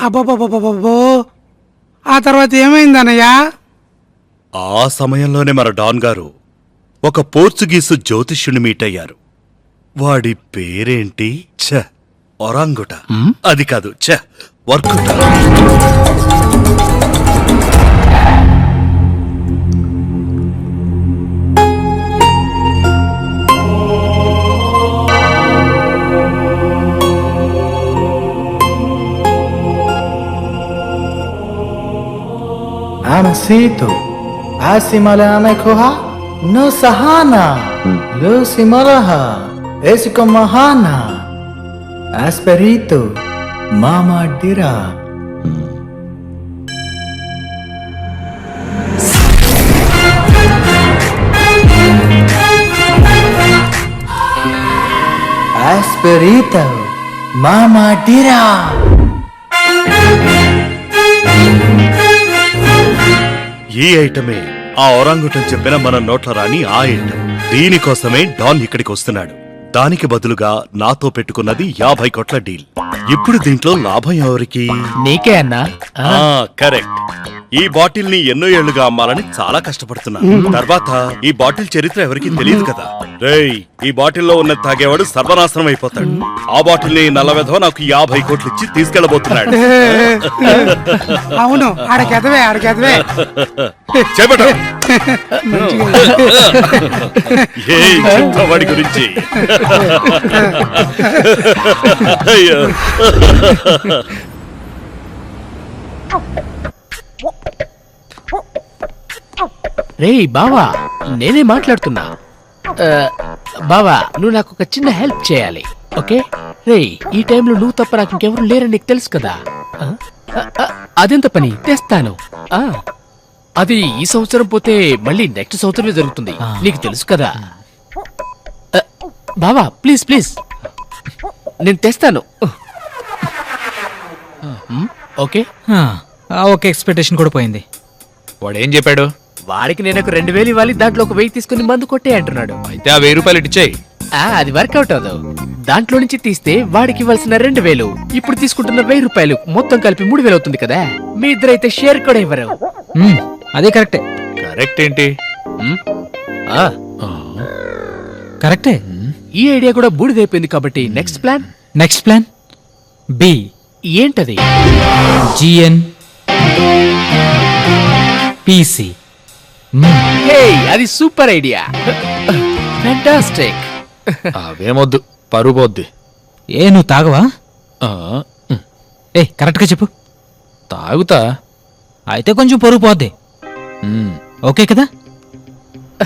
అబ్బబ్బబ్బబ్బబ్బో! ఆ తర్వాత ఏమైందన్నయ్యా? ఆ సమయంలోనే మన డాన్ గారు ఒక పోర్చుగీసు జ్యోతిష్యుని మీట్ అయ్యారు. వాడి పేరేంటి? ఒరాంగుట. అది కాదు, వర్కుట. Amacito, Asimalamekoha, no Sahana, Lusimalaha, Esikomahana, Asperito, Mama Dira. Asperito, Mama Dira. ఈ ఐటమే ఆ ఒరాంగుటన్ చెప్పిన మన నోట్ల రాని ఆ ఐటమ్. దీనికోసమే డాన్ ఇక్కడికి వస్తున్నాడు. దానికి బదులుగా నాతో పెట్టుకున్నది 50 కోట్ల డీల్. ఇప్పుడు దీంట్లో లాభం ఎవరికి? నీకే అన్నా. కరెక్ట్. ఈ బాటిల్ ని ఎన్నో ఏళ్లుగా అమ్మాలని చాలా కష్టపడుతున్నా. తర్వాత ఈ బాటిల్ చరిత్ర ఎవరికి తెలియదు కదా. రేయ్, ఈ బాటిల్లో ఉన్న తాగేవాడు సర్వనాశనం అయిపోతాడు. ఆ బాటిల్ ని నల్లవెధవ నాకు 50 కోట్లు ఇచ్చి తీసుకెళ్లబోతున్నాడు. అవును, ఆడకెదవే. చెప్పట వాడి గురించి. అయ్యో, రేయ్ బావా, నేనే మాట్లాడుతున్నా. బావా, నువ్వు నాకు ఒక చిన్న హెల్ప్ చేయాలి, ఓకే? రేయ్, ఈ టైంలో నువ్వు తప్ప నాకు ఇంకెవరు లేరని నీకు తెలుసు కదా. అదెంత పని తెస్తాను. అది ఈ సంవత్సరం పోతే మళ్ళీ నెక్స్ట్ సంవత్సరమే జరుగుతుంది, నీకు తెలుసు కదా. బావా ప్లీజ్ ప్లీజ్, నేను తెస్తాను. ఓకే ఓకే, ఎక్స్పెక్టేషన్ కూడా పోయింది. వాడు ఏం చెప్పాడు? వాడికి నేను ఒక 2000 ఇవ్వాలి, దాంట్లో ఒక 1000 తీసుకుని మందు కొట్టే అంటున్నాడు. అయితే ఆ 1000 రూపాయలు ఇచ్చేయి. అది వర్కౌట్ అవదు. దాంట్లో నుంచి తీస్తే వాడికి ఇవ్వాల్సిన 2000, ఇప్పుడు తీసుకుంటున్న 1000 రూపాయలు మొత్తం కలిపి 3000 అవుతుంది కదా. మీ ఇద్దరైతే షేర్ కూడా ఇవ్వరు. అదే కరెక్టే. కరెక్ట్ ఏంటి? కరెక్టే. ఈ ఐడియా కూడా బూడిదైపోయింది కాబట్టి నెక్స్ట్ ప్లాన్ బి. ఏంటది? GN PC. హే, అది సూపర్ ఐడియా. ఫ్యాంటాస్టిక్. అవేమొద్దు, పరువు పోద్ది. నువ్వు తాగవా? కరెక్ట్గా చెప్పు. తాగుతా. అయితే కొంచెం పరుగు పోద్ది. ఓకే కదా,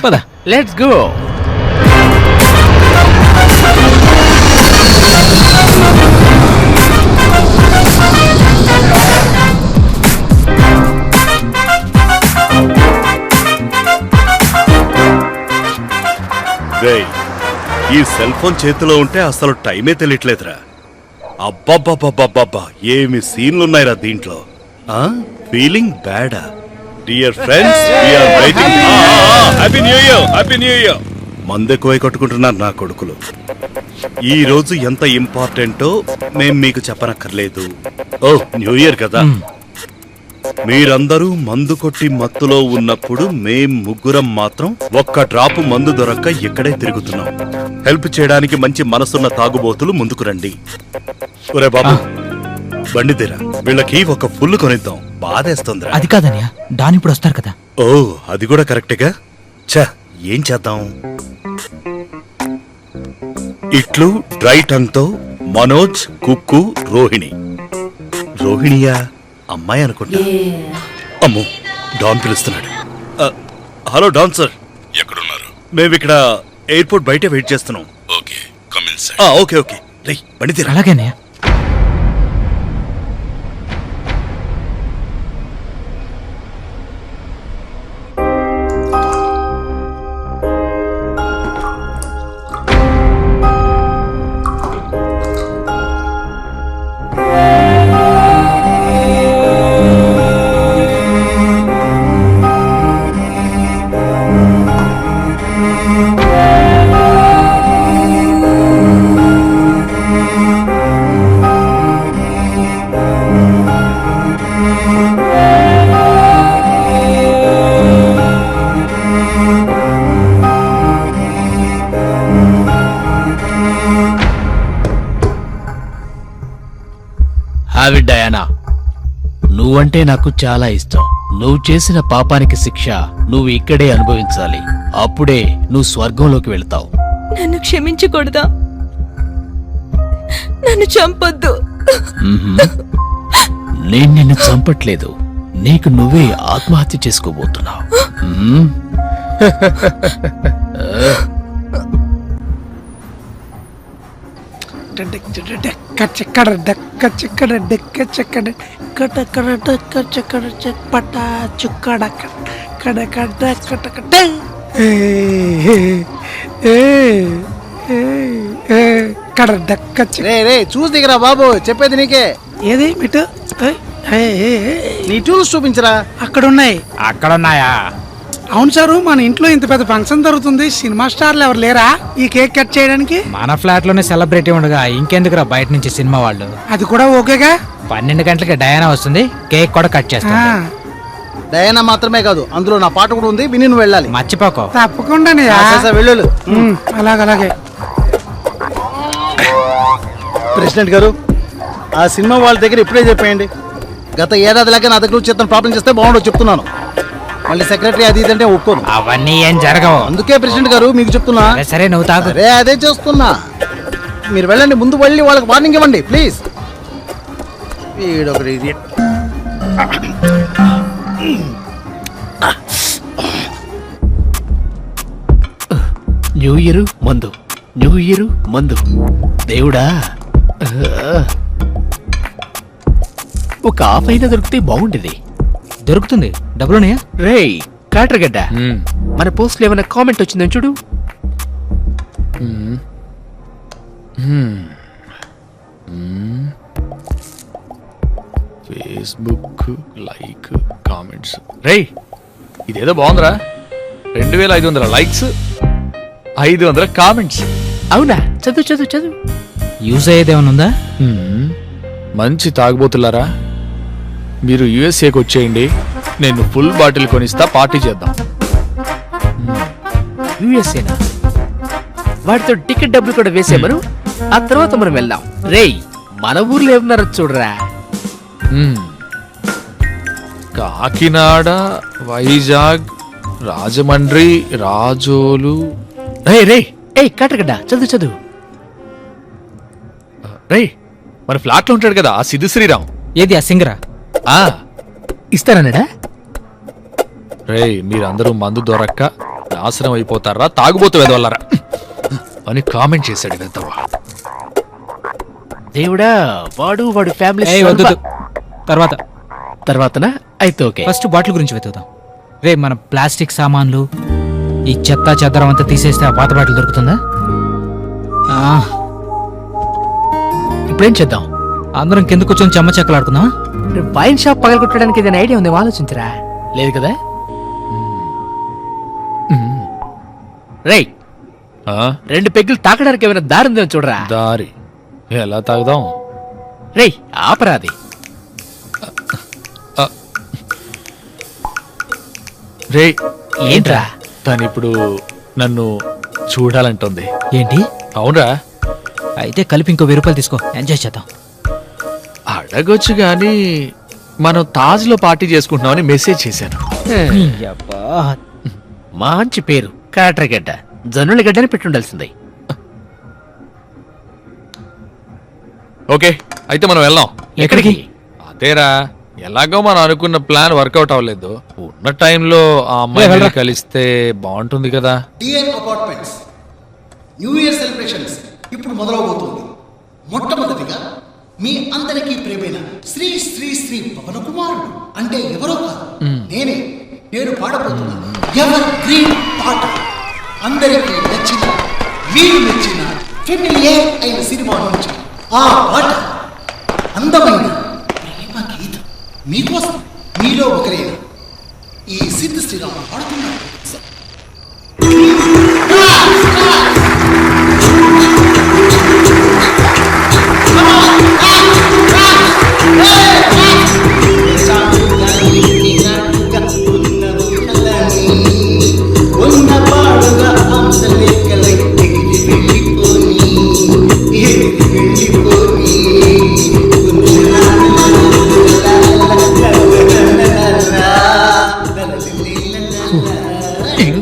పద. Let's go. ఈ సెల్ ఫోన్ చేతిలో ఉంటే అసలు టైమే తెలియట్లేదురా. అబ్బబ్బబ్బబ్బబ్బా, ఏమి సీన్లున్నాయిరా దీంట్లో. ఫీలింగ్ బ్యాడా? Dear friends, we are waiting. Happy new year, happy new year. మందెక్కువై కొట్టుకుంటున్నారు నా కొడుకులు. ఈ రోజు ఎంత ఇంపార్టెంటో మేం మీకు చెప్పనక్కర్లేదు. న్యూ ఇయర్ కదా. మీరందరూ మందు కొట్టి మత్తులో ఉన్నప్పుడు మేం ముగ్గురం మాత్రం ఒక్క డ్రాపు మందు దొరక్క ఇక్కడే తిరుగుతున్నాం. హెల్ప్ చేయడానికి మంచి మనసున్న తాగుబోతులు ముందుకు రండి. ఒరే బాబు, బండిదిరా, వీళ్ళకి ఒక ఫుల్ కొనిద్దాం. బాధేస్తుందిరా. అది కాదనియా, డాన్ ఇప్పుడు వస్తారు కదా. అది కూడా కరెక్టేగా. ఏం చేద్దాం? ఇట్లు డ్రై టంగ్ తో మనోజ్, కుక్కు, రోహిణి. రోహిణియా? అమ్మాయి అనుకుంటా. అమ్మో, డాన్ పిలుస్తున్నాడు. Hello don sir. ఎక్కడున్నారు? మేమిక్కడ ఎయిర్పోర్ట్ బయట వెయిట్ చేస్తున్నాం. Okay, come inside. Okay okay. రేయ్, బండి తీరా. అలాగేనయ్యా. Have it Diana. నువ్వంటే నాకు చాలా ఇష్టం. నువ్వు చేసిన పాపానికి శిక్ష నువ్వు ఇక్కడే అనుభవించాలి. అప్పుడే నువ్వు స్వర్గంలోకి వెళ్తావు. నన్ను క్షమించకూడదా? నన్ను చంపొద్దు. నేను నిన్ను చంపట్లేదు, నీకు నువ్వే ఆత్మహత్య చేసుకోబోతున్నావు. మ్మ్? చిక్కడ డక్క చిక్కడ డెక్క చిక్కడ కటకడ డక్క చిక్కడ చెక్పట చుక్కడ కడ కడ కటకట కడ డక్క రే రే చూసి దిగరా బాబు, చెప్పేది నీకే. ఏది మిటు నీ టూల్స్ చూపించరా. అక్కడ ఉన్నాయి. అక్కడ ఉన్నాయా? అవును సారు, మన ఇంట్లో ఇంత పెద్ద ఫంక్షన్ జరుగుతుంది, సినిమా స్టార్లు ఎవరు లేరా ఈ కేక్ కట్ చేయడానికి? మన ఫ్లాట్ లోనే సెలబ్రిటీ ఉండగా ఇంకెందుకురా బయట నుంచి సినిమా వాళ్ళు? అది కూడా ఓకేగా. 12 గంటలకి డయానా వస్తుంది, కేక్ కూడా కట్ చేస్తా. డయానా మాత్రమే కాదు, అందులో నా పాట కూడా ఉంది, విని నువ్వు వెళ్ళాలి. మర్చిపోకో. తప్పకుండా వెళ్ళు. అలాగే ప్రెసిడెంట్ గారు, ఆ సినిమా వాళ్ళ దగ్గర ఇప్పుడే చెప్పేయండి. గత ఏడాది లాగా నా దగ్గర చిత్రం ప్రాబ్లం చేస్తే బాగుండదు చెప్తున్నాను. మళ్ళీ సెక్రటరీ అది ఇదంటే ఒప్పుకోను. అవన్నీ ఏం జరగవు. అందుకే ప్రెసిడెంట్ గారు మీకు చెప్తున్నా. సరే నువ్వు తాగు. సరే అదే చేస్తున్నా, మీరు వెళ్ళండి. ముందు వెళ్ళి వాళ్ళకి వార్నింగ్ ఇవ్వండి ప్లీజ్. వీడొకటి idiot. న్యూ ఇయర్ మందు, న్యూ ఇయర్ మందు. దేవుడా, ఒక ఆఫ్ అయినా దొరికితే బాగుండేది. దొరుకుతుంది, డబ్బులున్నాయా? రేయ్ కాటరగడ్డ, మన పోస్ట్ లో ఏమైనా కామెంట్ వచ్చిందని చూడు. Facebook like comments. రేయ్ ఇదేదో బాగుందిరా. 2500 లైక్స్, 500 కామెంట్స్. అవునా? చదువు చదువు చదువు. యూజ్ అయ్యేది ఏమైనా ఉందా? మంచి తాగుబోతులారా, మీరు యుఎస్ఏకి వచ్చేయండి, నేను ఫుల్ బాటిల్ కొనిస్తా, పార్టీ చేద్దాం. యుఎస్ఏనా? వాటితో టికెట్ డబ్బులు కూడా వేసేమను, ఆ తర్వాత మనం వెళ్దాం. రేయ్ మన ఊర్లో ఏమన్నారో చూడరా. కాకినాడ, వైజాగ్, రాజమండ్రి, రాజోలు. రే రే ఏయ్ కాటరగడ్డ, చదువు చదువు. రేయ్ మన ఫ్లాట్ లో ఉంటాడు కదా ఆ సిద్ధు శ్రీరామ్. ఏది ఆ సింగరా? ఇస్తానన్నాడా? రేయ్ మీరందరూ మందు దొరక్క నాశనం అయిపోతారా, తాగుబోతు వెదవల్లరా అని కామెంట్ చేశాడు వెదవా. దేవుడా, వాడు ఫ్యామిలీ. వద్దు, తర్వాత తర్వాతనా? అయితే ఓకే. ఫస్ట్ బాటిల్ గురించి వెతుకుతాం. రే మన ప్లాస్టిక్ సామాన్లు, ఈ చెత్త చెదరం అంతా తీసేస్తే ఆ పాత బాటిల్ దొరుకుతుందా? ఇప్పుడేం చేద్దాం? అందరం కింద కూర్చొని చెమ్మ చెక్కలు ఆడుకుందాం. వైన్ షాప్ పగలగొట్టడానికి ఏదైనా ఐడియా ఉంది? ఆలోచించరా. లేదు కదా? రేయ్ 2 పెగ్గులు తాకడానికి ఏమైనా దారి ఉందేమో చూడరా. దారి ఎలా తాగుదాం? రేయ్ ఆపరాది. రేయ్ ఏంట్రా? తను ఇప్పుడు నన్ను చూడాలంటుంది. ఏంటి? అవునరా. అయితే కలిపి ఇంకో 1000 రూపాయలు తీసుకో, ఎంజాయ్ చేద్దాం. అడగొచ్చు గాని మనం తాజ్ లో పార్టీ చేసుకుంటున్నామని మెసేజ్ చేశాను. మంచి పేరు కాటరగడ్డ, జనుల గడ్డని పెట్టుండాల్సింది. ఓకే అయితే మనం వెళ్దాం. ఎక్కడికి? అదేరా, ఎలాగో మనం అనుకున్న ప్లాన్ వర్కౌట్ అవ్వలేదు. ఉన్న టైంలో ఆ అమ్మాయిని కలిస్తే బాగుంటుంది కదా. డిఎన్ అపార్ట్మెంట్స్ న్యూ ఇయర్ సెలబ్రేషన్స్ ఇప్పుడు మొదలవబోతుంది. మొట్టమొదటిగా మీ అందరికీ ప్రియమైన శ్రీ శ్రీ శ్రీ పవన కుమారుడు అంటే ఎవరో కాదు, నేను పాడబోతున్నా ఎవర్ గ్రీన్ పాట. అందరికీ నచ్చిన, మీరు నచ్చిన ఫెమిలియర్ అయిన సినిమా నుంచి ఆ పాట, అందమైన ప్రేమ గీతం మీకోసం, మీలో ఒకరైన ఈ సిద్ధు శ్రీరామ్ పాడుతున్నారు. వెళ్ళిపోని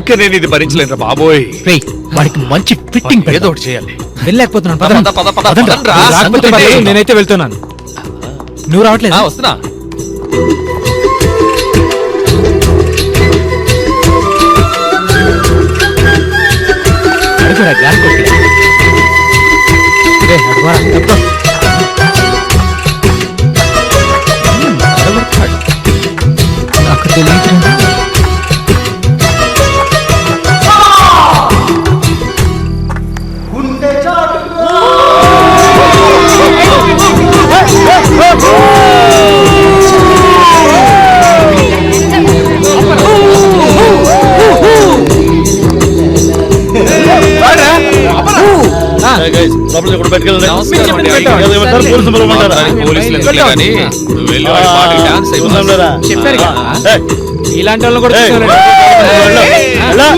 ఇంకా నేను ఇది భరించలేను బాబోయ్. రేయ్ వాడికి మంచి ఫిట్టింగ్ ఏదో ఒకటి చేయాలి. వెళ్ళలేకపోతున్నాను పద, పద, పద, పద, పదండ్రా. పదండ్రా. నువ్వు రాకపోతే సంగతి మరి ఏంటి? నేనైతే వెళ్తున్నాను. నువ్వు రావట్లేదు వస్తున్నా. అడుగురా గాలి కొట్టి. రేయ్, అటు పోరా, తప్పుకో. నాకు తెలియదురా. లోపలికి కూడా బయటకెళ్ళండి. నమస్కారం అండి. ఏమంటారు? పోలీసులు పిలవమంటారా? పోలీసులు ఎందుకులే కానీ నువ్వు వెళ్ళి వాడి పాటకి డాన్స్ చూద్దాం లేదా? చెప్పారు కదా. ఏయ్, ఇలాంటి వాళ్ళని కూడా ఏయ్, చూసానండి. వెళ్ళు.